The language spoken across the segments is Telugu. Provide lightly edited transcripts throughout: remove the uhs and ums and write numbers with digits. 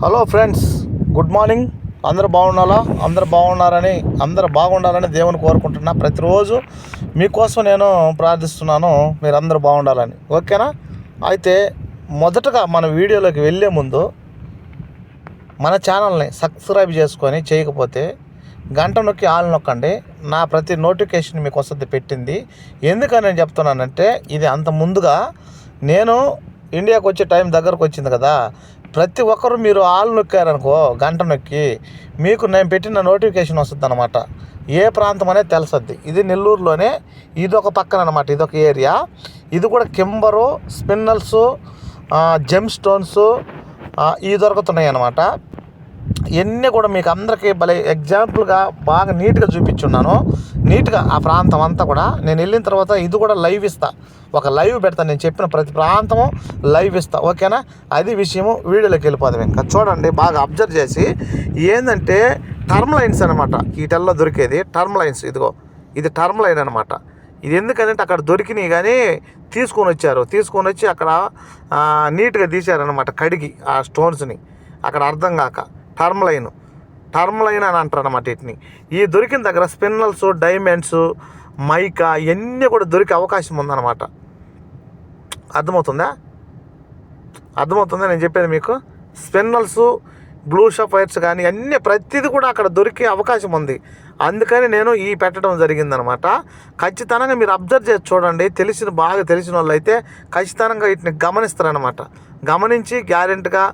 Hello friends, good morning. అందరూ బాగుండాలని దేవుని కోరుకుంటున్నా. ప్రతిరోజు మీకోసం నేను ప్రార్థిస్తున్నాను, మీరందరూ బాగుండాలని. ఓకేనా? అయితే మొదటగా మన వీడియోలోకి వెళ్ళే ముందు మన ఛానల్ని సబ్స్క్రైబ్ చేసుకొని చేయకపోతే గంట నొక్కి ఆల్ నొక్కండి. నా ప్రతి నోటిఫికేషన్ మీకు వస్తుంది పెట్టింది. ఎందుకని నేను చెప్తున్నానంటే, ఇది అంత ముందుగా నేను ఇండియాకి వచ్చే టైం దగ్గరకు వచ్చింది కదా, ప్రతి ఒక్కరు మీరు ఆల్ నొక్కారనుకో, గంట నొక్కి, మీకు నేను పెట్టిన నోటిఫికేషన్ వస్తుంది అనమాట. ఏ ప్రాంతం అనేది తెలుస్తుంది. ఇది నెల్లూరులోనే, ఇది ఒక పక్కన అనమాట, ఇదొక ఏరియా. ఇది కూడా కింబరు, స్పిన్నల్స్, జెమ్ స్టోన్స్ ఇవి దొరుకుతున్నాయి అన్నమాట. ఇవన్నీ కూడా మీకు అందరికీ భలే ఎగ్జాంపుల్గా బాగా నీట్గా చూపించున్నాను. నీట్గా ఆ ప్రాంతం అంతా కూడా నేను వెళ్ళిన తర్వాత ఇది కూడా లైవ్ ఇస్తా, ఒక లైవ్ పెడతాను. నేను చెప్పిన ప్రతి ప్రాంతము లైవ్ ఇస్తా. ఓకేనా? అది విషయము. వీడియోలోకి వెళ్ళిపోదాం. ఇంకా చూడండి, బాగా అబ్జర్వ్ చేసి. ఏంటంటే టర్మ్ లైన్స్ అనమాట వీటిల్లో దొరికేది. టర్మ్ లైన్స్, ఇదిగో ఇది టర్మ్ లైన్ అనమాట. ఇది ఎందుకంటే అక్కడ దొరికినాయి కానీ తీసుకొని వచ్చి అక్కడ నీట్గా తీశారనమాట, కడిగి ఆ స్టోన్స్ని. అక్కడ అర్థం కాక టర్మ్ లైన్ అని అంటారు అనమాట వీటిని. ఈ దొరికిన దగ్గర స్పిన్నల్స్, డైమండ్స్, మైకా ఇవన్నీ కూడా దొరికే అవకాశం ఉందన్నమాట. అర్థమవుతుందా నేను చెప్పేది మీకు? స్పిన్నల్స్, బ్లూ షఫైర్స్ కానీ అన్నీ ప్రతిదీ కూడా అక్కడ దొరికే అవకాశం ఉంది. అందుకని నేను ఈ పెట్టడం జరిగిందనమాట. ఖచ్చితంగా మీరు అబ్జర్వ్ చేసి చూడండి. బాగా తెలిసిన వాళ్ళు అయితే ఖచ్చితంగా వీటిని గమనిస్తారనమాట. గమనించి గ్యారెంటీగా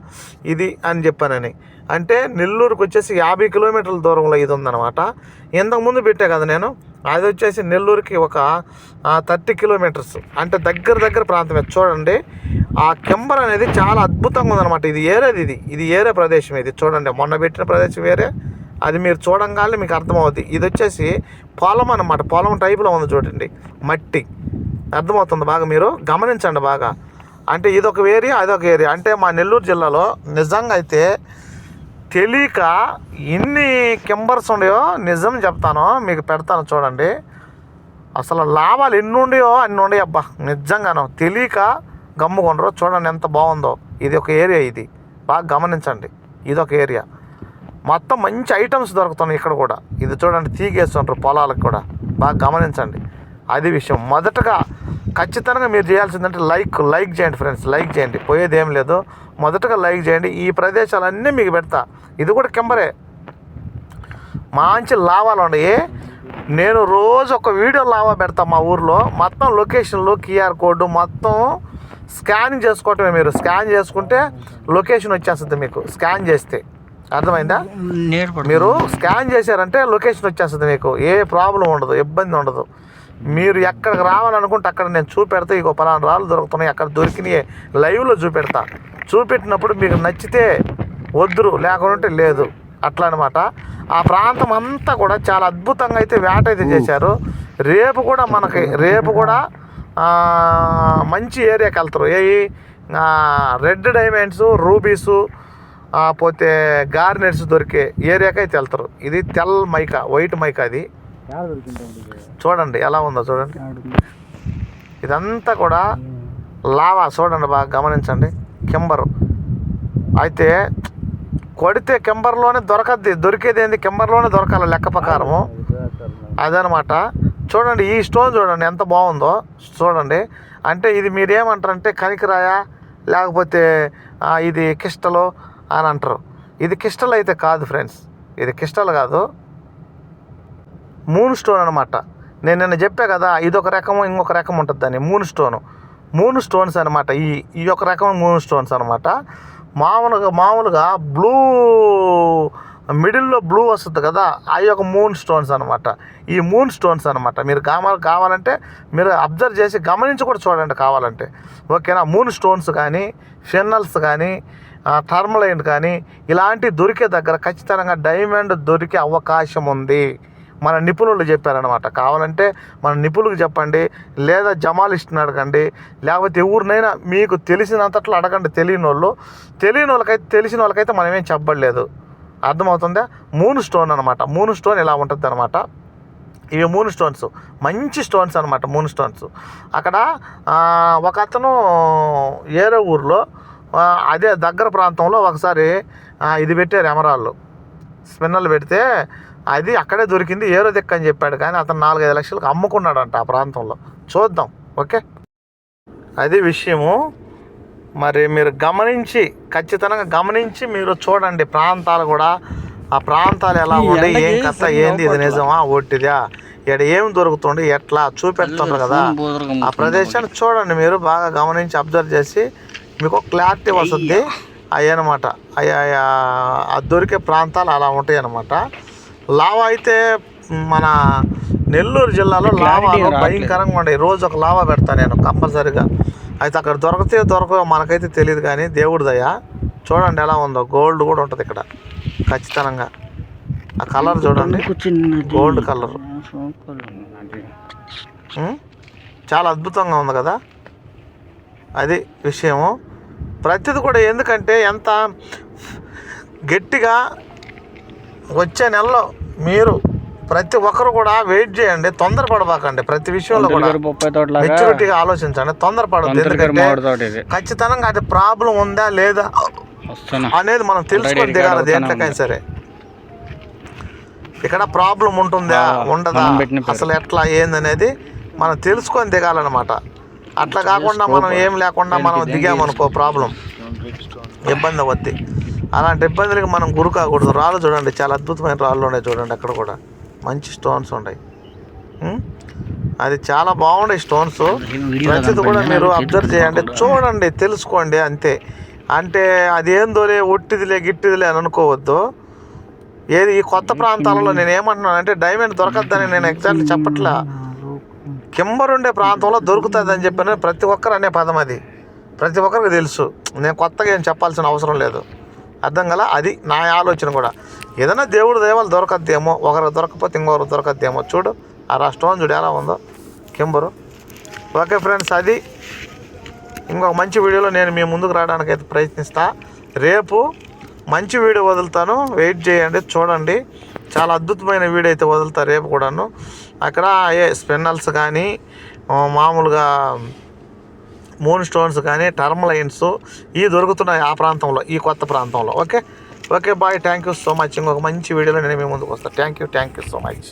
ఇది అని చెప్పానని. అంటే నెల్లూరుకు వచ్చేసి 50 కిలోమీటర్ల దూరంలో ఇది ఉందన్నమాట. ఇంతకుముందు పెట్టే కదా నేను, అది వచ్చేసి నెల్లూరుకి ఒక 30 కిలోమీటర్స్, అంటే దగ్గర ప్రాంతమే. చూడండి, ఆ కెంబర్ అనేది చాలా అద్భుతంగా ఉందన్నమాట. ఇది ఏరే ప్రదేశం. ఇది చూడండి, మొన్న పెట్టిన ప్రదేశం వేరే, అది మీరు చూడంగానే మీకు అర్థమవుతుంది. ఇది వచ్చేసి పొలం అన్నమాట. పొలం టైపులో ఉంది చూడండి, మట్టి. అర్థమవుతుంది బాగా, మీరు గమనించండి బాగా. అంటే ఇదొక ఏరియా, అదొక ఏరియా. అంటే మా నెల్లూరు జిల్లాలో నిజంగా అయితే తెలియక ఎన్ని కెంబర్స్ ఉన్నాయో నిజం చెప్తాను, మీకు పెడతాను చూడండి. అసలు లాభాలు ఎన్ని ఉన్నాయో అన్ని ఉన్నాయి అబ్బా, నిజంగాను. తెలియక గమ్ముకొనరు. చూడండి ఎంత బాగుందో. ఇది ఒక ఏరియా, ఇది బాగా గమనించండి. ఇదొక ఏరియా మొత్తం మంచి ఐటమ్స్ దొరుకుతున్నాయి ఇక్కడ కూడా. ఇది చూడండి, తీగేస్తుంటారు పొలాలకు కూడా. బాగా గమనించండి. అది విషయం. మొదటగా ఖచ్చితంగా మీరు చేయాల్సిందంటే లైక్ చేయండి ఫ్రెండ్స్, లైక్ చేయండి. పోయేది ఏం లేదు. మొదటగా లైక్ చేయండి. ఈ ప్రదేశాలన్నీ మీకు పెడతా. ఇది కూడా కెంబరే, మంచి లాభాలు ఉన్నాయి. నేను రోజు ఒక వీడియో లాభా పెడతా మా ఊర్లో. మొత్తం లొకేషన్లు, QR కోడ్ మొత్తం స్కానింగ్ చేసుకోవటమే. మీరు స్కాన్ చేసుకుంటే లొకేషన్ వచ్చేస్తుంది మీకు. స్కాన్ చేస్తే అర్థమైందా? మీరు స్కాన్ చేశారంటే లొకేషన్ వచ్చేస్తుంది మీకు. ఏ ప్రాబ్లం ఉండదు, ఇబ్బంది ఉండదు. మీరు ఎక్కడికి రావాలనుకుంటే అక్కడ నేను చూపెడతా. ఇక పలానా రాళ్ళు దొరుకుతున్నాయి, అక్కడ దొరికినాయి లైవ్లో చూపెడతా. చూపెట్టినప్పుడు మీకు నచ్చితే వద్దురు, లేకుంటే లేదు, అట్లా అనమాట. ఆ ప్రాంతం అంతా కూడా చాలా అద్భుతంగా అయితే వేట అయితే చేశారు. రేపు కూడా మంచి ఏరియాకి వెళ్తారు. రెడ్ డైమండ్స్, రూబీసు, పోతే గార్నెట్స్ దొరికే ఏరియాకి అయితే వెళ్తారు. ఇది తెల్ల మైకా, వైట్ మైకా. అది చూడండి ఎలా ఉందో చూడండి. ఇదంతా కూడా లావా చూడండి, బాగా గమనించండి. కెంబరు అయితే కొడితే కెంబర్లోనే దొరికేది ఏంది, కెంబర్లోనే దొరకాలి లెక్క ప్రకారము. అదనమాట. చూడండి, ఈ స్టోన్ చూడండి ఎంత బాగుందో చూడండి. అంటే ఇది మీరేమంటారంటే కనికరాయ, లేకపోతే ఇది కిస్టలు అని అంటారు. ఇది కిస్టల్ అయితే కాదు ఫ్రెండ్స్, ఇది కిస్టల్ కాదు, మూన్ స్టోన్ అనమాట. నేను నిన్న చెప్పా కదా, ఇదొక రకము, ఇంకొక రకం ఉంటుంది దాన్ని. మూన్ స్టోన్స్ అనమాట. ఈ ఒక రకం మూన్ స్టోన్స్ అనమాట. మామూలుగా బ్లూ, మిడిల్లో బ్లూ వస్తుంది కదా, అవి ఒక మూన్ స్టోన్స్ అనమాట. ఈ మూన్ స్టోన్స్ అనమాట. మీరు కావాలంటే మీరు అబ్జర్వ్ చేసి గమనించి కూడా చూడండి కావాలంటే. ఓకేనా? మూన్ స్టోన్స్ కానీ, ఫిన్నల్స్ కానీ, టర్మ్ లైన్ కానీ ఇలాంటి దొరికే దగ్గర ఖచ్చితంగా డైమండ్ దొరికే అవకాశం ఉంది. మన నిపుణులు చెప్పారనమాట. కావాలంటే మన నిపుణులకు చెప్పండి, లేదా జమాలిస్ట్ని అడగండి, లేకపోతే ఎవరినైనా మీకు తెలిసినంతట్లో అడగండి. తెలిసిన వాళ్ళకైతే మనమేం చెప్పలేదు. అర్థమవుతుందా? మూన్ స్టోన్ అనమాట. మూన్ స్టోన్ ఇలా ఉంటుంది అనమాట. ఇవి మూన్ స్టోన్స్, మంచి స్టోన్స్ అనమాట. మూన్ స్టోన్స్ అక్కడ ఒక అతను ఏరే ఊర్లో అదే దగ్గర ప్రాంతంలో ఒకసారి ఇది పెట్టారు ఎమరాళ్ళు స్పిన్నర్లు పెడితే అది అక్కడే దొరికింది ఏరో దిక్కు అని చెప్పాడు, కానీ అతను 4-5 లక్షలకు అమ్ముకున్నాడంట ఆ ప్రాంతంలో. చూద్దాం. ఓకే, అది విషయము. మరి మీరు గమనించి ఖచ్చితంగా గమనించి మీరు చూడండి ప్రాంతాలు కూడా, ఆ ప్రాంతాలు ఎలా ఉండే, ఏం కథ, ఏంది, ఇది నిజమా ఒట్టిదా, ఇక్కడ ఏం దొరుకుతుంది, ఎట్లా చూపెడుతున్నారు కదా, ఆ ప్రదేశాన్ని చూడండి. మీరు బాగా గమనించి అబ్జర్వ్ చేసి మీకు క్లారిటీ వస్తుంది. అయ్యనమాట ఆ దొరికే ప్రాంతాలు అలా ఉంటాయి అన్నమాట. లావా అయితే మన నెల్లూరు జిల్లాలో లావాలు భయంకరంగా ఉంటాయి. రోజు ఒక లావా పెడతాను నేను కంపల్సరీగా. అయితే అక్కడ దొరకవో మనకైతే తెలియదు, కానీ దేవుడి దయ. చూడండి ఎలా ఉందో, గోల్డ్ కూడా ఉంటుంది ఇక్కడ ఖచ్చితంగా. ఆ కలర్ చూడండి, గోల్డ్ కలర్ చాలా అద్భుతంగా ఉంది కదా. అది విషయము. ప్రతిది కూడా ఎందుకంటే ఎంత గట్టిగా వచ్చే నెలలో మీరు ప్రతి ఒక్కరు కూడా వెయిట్ చేయండి, తొందరపడబాకండి. ప్రతి విషయంలో కూడా మెచ్యూరిటీగా ఆలోచించండి, తొందరపడద్దు. ఎందుకంటే ఖచ్చితంగా అది ప్రాబ్లం ఉందా లేదా అనేది మనం తెలుసుకొని దిగాలి. దేంట్లోకైనా సరే ఇక్కడ ప్రాబ్లం ఉంటుందా ఉండదా, అసలు ఎట్లా ఏందనేది మనం తెలుసుకొని దిగాలన్నమాట. అట్లా కాకుండా మనం ఏం లేకుండా మనం దిగామనుకో ప్రాబ్లం, ఇబ్బంది అవుద్ది. అలాంటి ఇబ్బందులకి మనం గురి కాకూడదు. రాళ్ళు చూడండి, చాలా అద్భుతమైన రాళ్ళు ఉన్నాయి చూడండి. అక్కడ కూడా మంచి స్టోన్స్ ఉన్నాయి. అది చాలా బాగున్నాయి స్టోన్స్. ప్రతిది కూడా మీరు అబ్జర్వ్ చేయండి, చూడండి, తెలుసుకోండి అంతే. అంటే అది ఏందోలే ఒట్టిదిలే గిట్టిదిలే అని అనుకోవద్దు. ఏది ఈ కొత్త ప్రాంతాలలో నేను ఏమంటున్నాను అంటే డైమండ్ దొరకద్దని నేను ఎగ్జాక్ట్లీ చెప్పట్లా. కింబర్ ఉండే ప్రాంతంలో దొరుకుతుంది అని చెప్పిన ప్రతి ఒక్కరు అనే పదం అది ప్రతి ఒక్కరికి తెలుసు. నేను కొత్తగా ఏం చెప్పాల్సిన అవసరం లేదు. అర్థం కదా, అది నా ఆలోచన కూడా. ఏదైనా దేవుడు దేవాలు దొరకద్దేమో, ఒకరు దొరకపోతే ఇంకొకరు దొరకద్దేమో. చూడు ఆ స్టోన్ చూడు ఎలా ఉందో కింబరు. ఓకే ఫ్రెండ్స్, అది ఇంకొక మంచి వీడియోలో నేను మీ ముందుకు రావడానికి అయితే ప్రయత్నిస్తా. రేపు మంచి వీడియో వదులుతాను, వెయిట్ చేయండి, చూడండి. చాలా అద్భుతమైన వీడియో అయితే వదులుతా రేపు కూడాను. అక్కడ స్పిన్నల్స్ కానీ మామూలుగా మూన్ స్టోన్స్ కానీ టర్మలైన్స్ ఇవి దొరుకుతున్నాయి ఆ ప్రాంతంలో, ఈ కొత్త ప్రాంతంలో. Okay bye, thank you so much. ఇంకొక మంచి వీడియోలో నేను మీ ముందుకు వస్తాను. Thank you so much.